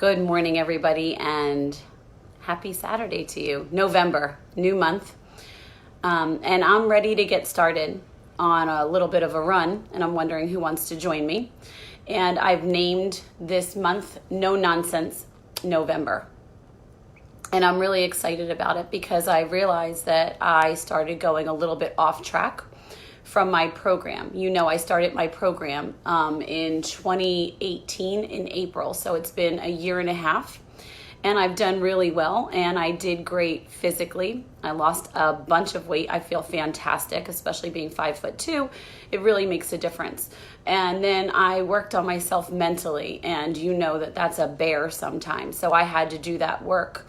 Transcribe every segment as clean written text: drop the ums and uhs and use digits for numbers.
Good morning, everybody, and happy Saturday to you. November, new month, and I'm ready to get started on a little bit of a run, and I'm wondering who wants to join me. And I've named this month No Nonsense November. And I'm really excited about it because I realized that I started going a little bit off track from my program. You know, I started my program in 2018 in April, so it's been a year and a half, and I've done really well, and I did great physically. I lost a bunch of weight. I feel fantastic, especially being 5'2". It really makes a difference. And then I worked on myself mentally, and you know that that's a bear sometimes, so I had to do that work.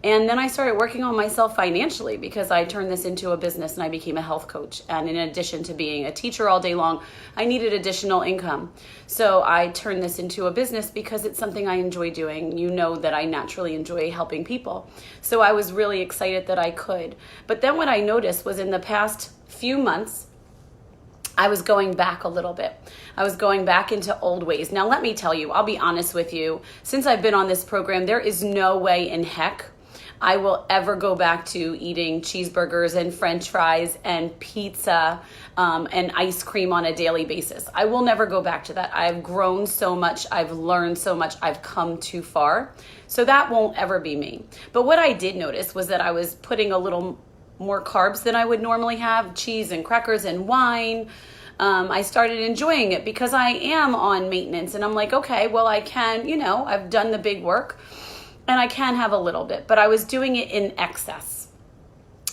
And then I started working on myself financially because I turned this into a business and I became a health coach. And in addition to being a teacher all day long, I needed additional income. So I turned this into a business because it's something I enjoy doing. You know that I naturally enjoy helping people. So I was really excited that I could. But then what I noticed was in the past few months, I was going back a little bit. I was going back into old ways. Now, let me tell you, I'll be honest with you. Since I've been on this program, there is no way in heck I will ever go back to eating cheeseburgers and French fries and pizza and ice cream on a daily basis. I will never go back to that. I've grown so much. I've learned so much. I've come too far. So that won't ever be me. But what I did notice was that I was putting a little more carbs than I would normally have, cheese and crackers and wine. I started enjoying it because I am on maintenance and I'm like, okay, well, I can, I've done the big work. And I can have a little bit, but I was doing it in excess.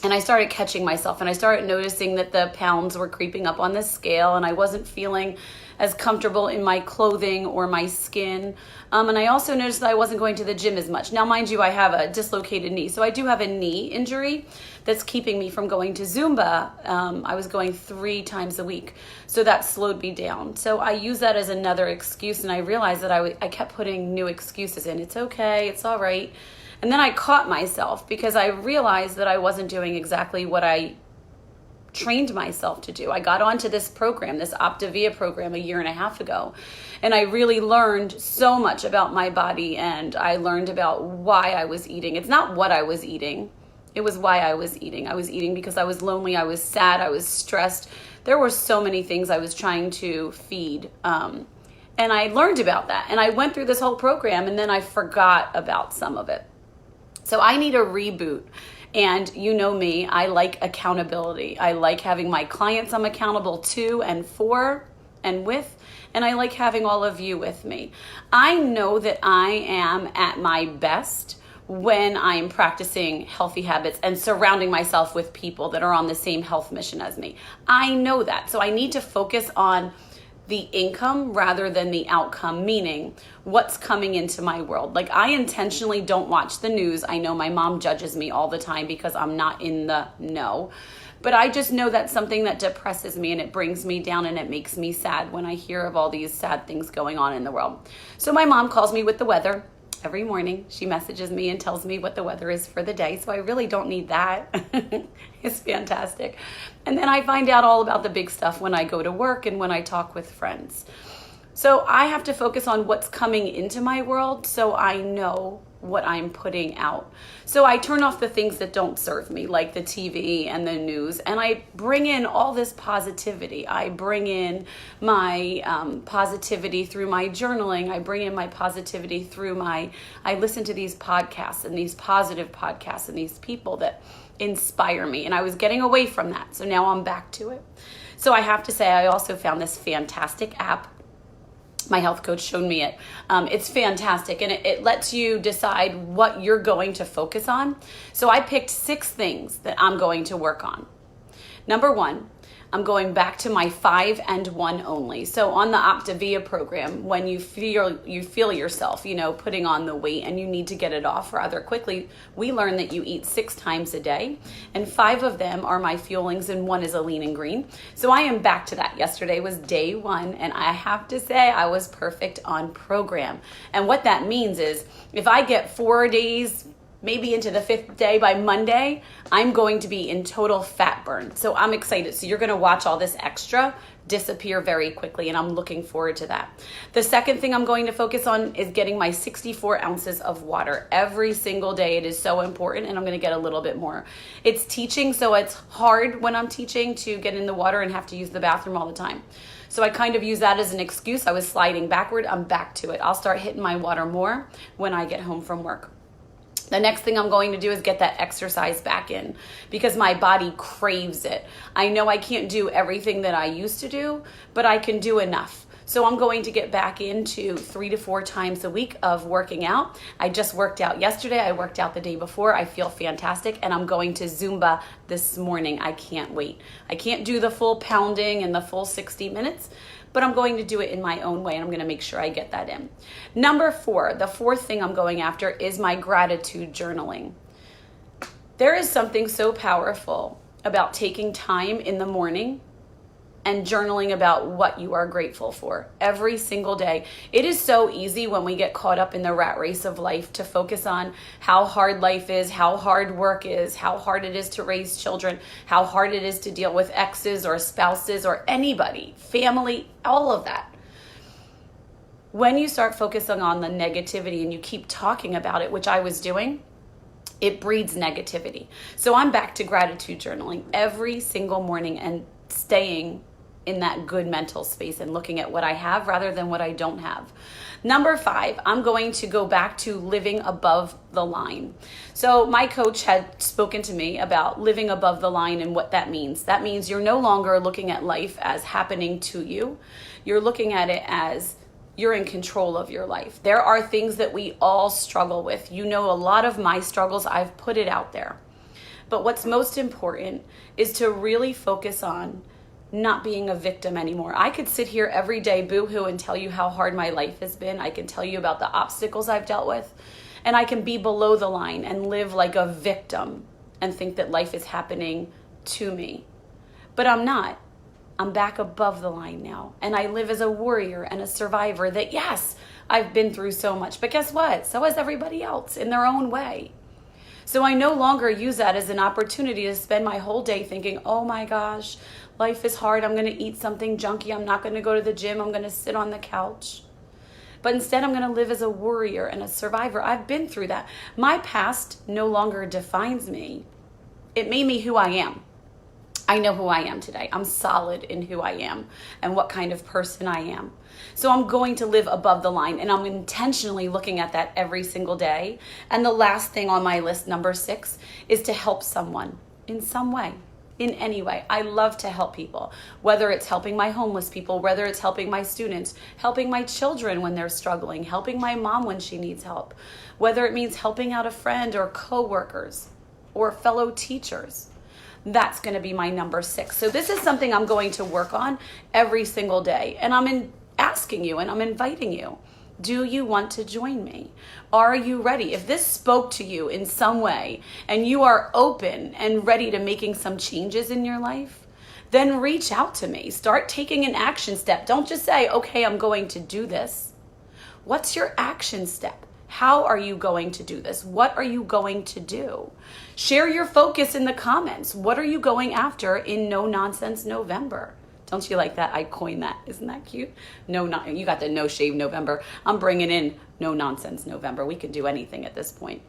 And I started catching myself and I started noticing that the pounds were creeping up on the scale and I wasn't feeling as comfortable in my clothing or my skin. And I also noticed that I wasn't going to the gym as much. Now, mind you, I have a dislocated knee. So I do have a knee injury that's keeping me from going to Zumba. I was going 3 times a week. So that slowed me down. So I use that as another excuse. And I realized that I kept putting new excuses in. It's okay. It's all right. And then I caught myself because I realized that I wasn't doing exactly what I trained myself to do. I got onto this program, this Optavia program, a year and a half ago, and I really learned so much about my body, and I learned about why I was eating. It's not what I was eating, it was why I was eating. I was eating because I was lonely, I was sad, I was stressed. There were so many things I was trying to feed, and I learned about that, and I went through this whole program, and then I forgot about some of it. So I need a reboot. And you know me, I like accountability. I like having my clients I'm accountable to and for and with, and I like having all of you with me. I know that I am at my best when I'm practicing healthy habits and surrounding myself with people that are on the same health mission as me. I know that. So I need to focus on the income rather than the outcome, meaning what's coming into my world. Like, I intentionally don't watch the news. I know my mom judges me all the time because I'm not in the know, but I just know that's something that depresses me and it brings me down and it makes me sad when I hear of all these sad things going on in the world. So my mom calls me with the weather every morning. She messages me and tells me what the weather is for the day. So I really don't need that. It's fantastic. And then I find out all about the big stuff when I go to work and when I talk with friends. So I have to focus on what's coming into my world so I know what I'm putting out. So I turn off the things that don't serve me, like the TV and the news, and I bring in all this positivity. I bring in my positivity through my journaling. I bring in my positivity through I listen to these podcasts and these positive podcasts and these people that inspire me. And I was getting away from that. So now I'm back to it. So I have to say, I also found this fantastic app. My health coach showed me it. It's fantastic, and it lets you decide what you're going to focus on. So I picked 6 things that I'm going to work on. Number 1, I'm going back to my 5 and 1 only. So on the Optavia program, when you feel yourself, putting on the weight and you need to get it off rather quickly, we learn that you eat 6 times a day, and 5 of them are my fuelings and 1 is a lean and green. So I am back to that. Yesterday was day 1, and I have to say I was perfect on program. And what that means is if I get 4 days maybe into the 5th day, by Monday, I'm going to be in total fat burn. So I'm excited. So you're going to watch all this extra disappear very quickly, and I'm looking forward to that. The second thing I'm going to focus on is getting my 64 ounces of water every single day. It is so important, and I'm going to get a little bit more. It's teaching, so it's hard when I'm teaching to get in the water and have to use the bathroom all the time. So I kind of use that as an excuse. I was sliding backward. I'm back to it. I'll start hitting my water more when I get home from work. The next thing I'm going to do is get that exercise back in because my body craves it. I know I can't do everything that I used to do, but I can do enough. So I'm going to get back into 3 to 4 times a week of working out. I just worked out yesterday. I worked out the day before. I feel fantastic. And I'm going to Zumba this morning. I can't wait. I can't do the full pounding and the full 60 minutes, but I'm going to do it in my own way, and I'm going to make sure I get that in. Number 4, the fourth thing I'm going after is my gratitude journaling. There is something so powerful about taking time in the morning and journaling about what you are grateful for every single day. It is so easy when we get caught up in the rat race of life to focus on how hard life is, how hard work is, how hard it is to raise children, how hard it is to deal with exes or spouses or anybody, family, all of that. When you start focusing on the negativity and you keep talking about it, which I was doing, it breeds negativity. So I'm back to gratitude journaling every single morning and staying in that good mental space and looking at what I have rather than what I don't have. Number 5, I'm going to go back to living above the line. So my coach had spoken to me about living above the line and what that means. That means you're no longer looking at life as happening to you. You're looking at it as you're in control of your life. There are things that we all struggle with. You know, a lot of my struggles, I've put it out there. But what's most important is to really focus on not being a victim anymore. I could sit here every day boo-hoo and tell you how hard my life has been. I can tell you about the obstacles I've dealt with. And I can be below the line and live like a victim and think that life is happening to me. But I'm not. I'm back above the line now. And I live as a warrior and a survivor that, yes, I've been through so much. But guess what? So has everybody else in their own way. So I no longer use that as an opportunity to spend my whole day thinking, oh my gosh, life is hard. I'm going to eat something junky. I'm not going to go to the gym. I'm going to sit on the couch. But instead, I'm going to live as a warrior and a survivor. I've been through that. My past no longer defines me. It made me who I am. I know who I am today. I'm solid in who I am and what kind of person I am. So I'm going to live above the line, and I'm intentionally looking at that every single day. And the last thing on my list, number 6, is to help someone in some way, in any way. I love to help people, whether it's helping my homeless people, whether it's helping my students, helping my children when they're struggling, helping my mom when she needs help, whether it means helping out a friend or coworkers or fellow teachers. That's going to be my number 6. So this is something I'm going to work on every single day. And I'm asking you and I'm inviting you. Do you want to join me? Are you ready? If this spoke to you in some way and you are open and ready to making some changes in your life, then reach out to me. Start taking an action step. Don't just say, okay, I'm going to do this. What's your action step? How are you going to do this? What are you going to do? Share your focus in the comments. What are you going after in No Nonsense November? Don't you like that? I coined that. Isn't that cute? You got the No Shave November. I'm bringing in No Nonsense November. We can do anything at this point.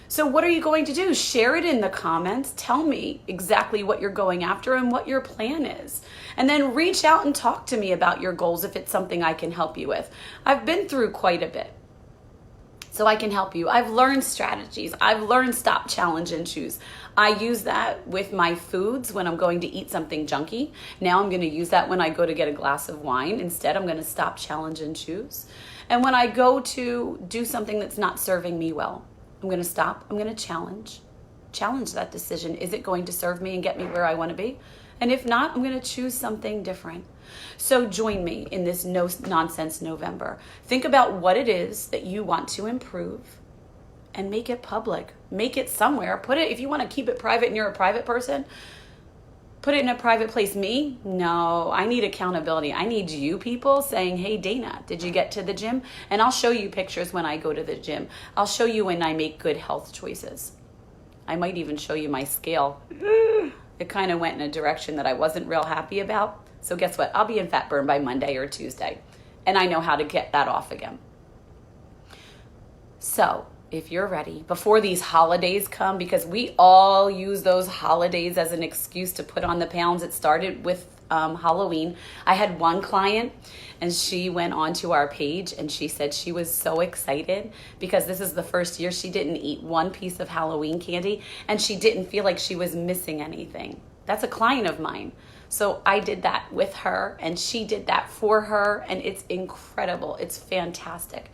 So what are you going to do? Share it in the comments. Tell me exactly what you're going after and what your plan is. And then reach out and talk to me about your goals if it's something I can help you with. I've been through quite a bit, so I can help you. I've learned strategies. I've learned stop, challenge, and choose. I use that with my foods when I'm going to eat something junky. Now I'm going to use that when I go to get a glass of wine. Instead, I'm going to stop, challenge, and choose. And when I go to do something that's not serving me well, I'm going to stop. I'm going to challenge that decision. Is it going to serve me and get me where I want to be? And if not, I'm going to choose something different. So join me in this No Nonsense November. Think about what it is that you want to improve and make it public. Make it somewhere. Put it, if you want to keep it private and you're a private person, Put it in a private place. Me? No, I need accountability. I need you people saying, hey, Dana, did you get to the gym? And I'll show you pictures when I go to the gym. I'll show you when I make good health choices. I might even show you my scale. It kind of went in a direction that I wasn't real happy about. So guess what? I'll be in fat burn by Monday or Tuesday. And I know how to get that off again. So if you're ready, before these holidays come, because we all use those holidays as an excuse to put on the pounds. It started with Halloween. I had one client and she went onto our page and she said she was so excited because this is the first year she didn't eat one piece of Halloween candy and she didn't feel like she was missing anything. That's a client of mine. So I did that with her and she did that for her, and it's incredible. It's fantastic.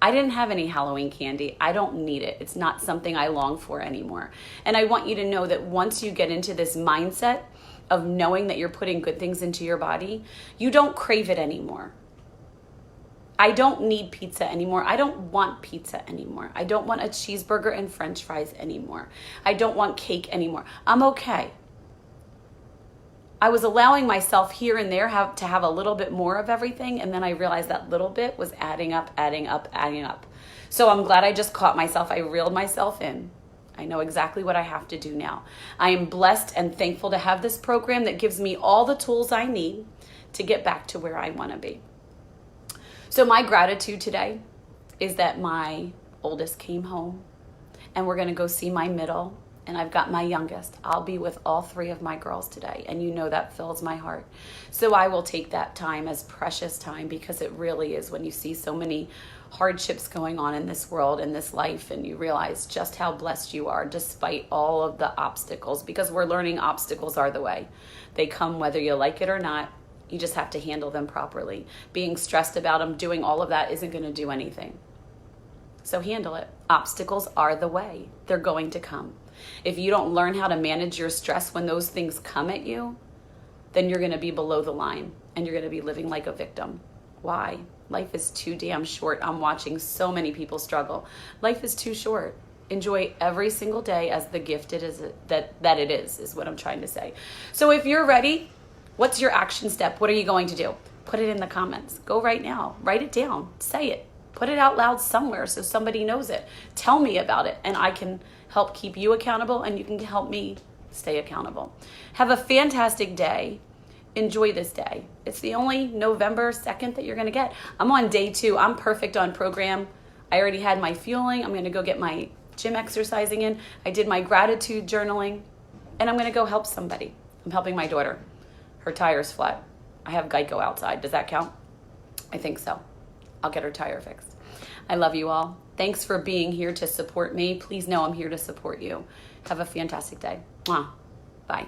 I didn't have any Halloween candy. I don't need it. It's not something I long for anymore. And I want you to know that once you get into this mindset of knowing that you're putting good things into your body, you don't crave it anymore. I don't need pizza anymore. I don't want pizza anymore. I don't want a cheeseburger and French fries anymore. I don't want cake anymore. I'm okay. I was allowing myself here and there to have a little bit more of everything, and then I realized that little bit was adding up. So I'm glad I just caught myself. I reeled myself in. I know exactly what I have to do now. I am blessed and thankful to have this program that gives me all the tools I need to get back to where I want to be. So my gratitude today is that my oldest came home, and we're going to go see my middle. And I've got my youngest. I'll be with all three of my girls today. And you know that fills my heart. So I will take that time as precious time, because it really is when you see so many hardships going on in this world, in this life, and you realize just how blessed you are despite all of the obstacles, because we're learning obstacles are the way. They come whether you like it or not. You just have to handle them properly. Being stressed about them, doing all of that isn't going to do anything. So handle it. Obstacles are the way. They're going to come. If you don't learn how to manage your stress when those things come at you, then you're going to be below the line and you're going to be living like a victim. Why? Life is too damn short. I'm watching so many people struggle. Life is too short. Enjoy every single day as the gift it is that it is what I'm trying to say. So if you're ready, what's your action step? What are you going to do? Put it in the comments. Go right now. Write it down. Say it. Put it out loud somewhere so somebody knows it. Tell me about it, and I can help keep you accountable, and you can help me stay accountable. Have a fantastic day. Enjoy this day. It's the only November 2nd that you're going to get. I'm on day 2. I'm perfect on program. I already had my fueling. I'm going to go get my gym exercising in. I did my gratitude journaling, and I'm going to go help somebody. I'm helping my daughter. Her tire's flat. I have Geico outside. Does that count? I think so. I'll get her tire fixed. I love you all. Thanks for being here to support me. Please know I'm here to support you. Have a fantastic day. Mwah. Bye.